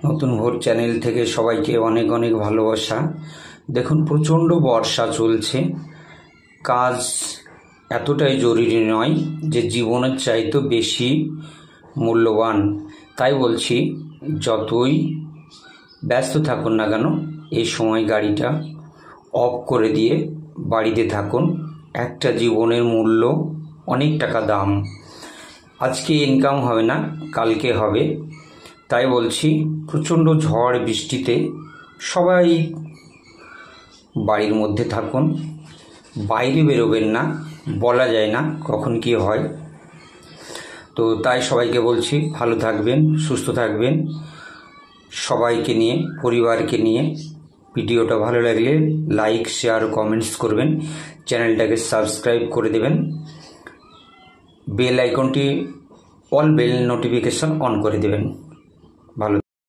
নতুন ভোর চ্যানেল থেকে সবাইকে অনেক অনেক ভালোবাসা। দেখুন, প্রচণ্ড বর্ষা চলছে। কাজ এতটাই জরুরি নয় যে জীবনের চাইতে বেশি মূল্যবান। তাই বলছি, যতই ব্যস্ত থাকুন না কেন, এই সময় গাড়িটা অফ করে দিয়ে বাড়িতে থাকুন। একটা জীবনের মূল্য অনেক টাকা দাম। আজকে ইনকাম হবে না, কালকে হবে। তাই বলছি, প্রচণ্ড ঝড় বৃষ্টিতে সবাই বাড়ির মধ্যে থাকুন, বাইরে বেরোবেন না। বলা যায় না কখন কি হয়। তো তাই সবাইকে বলছি, ভালো থাকবেন, সুস্থ থাকবেন। সবাইকে নিয়ে, পরিবারকে নিয়ে। ভিডিওটা ভালো লাগলে লাইক, শেয়ার, কমেন্টস করবেন। চ্যানেলটাকে সাবস্ক্রাইব করে দেবেন। বেল আইকনটি অল বেল নোটিফিকেশন অন করে দেবেন।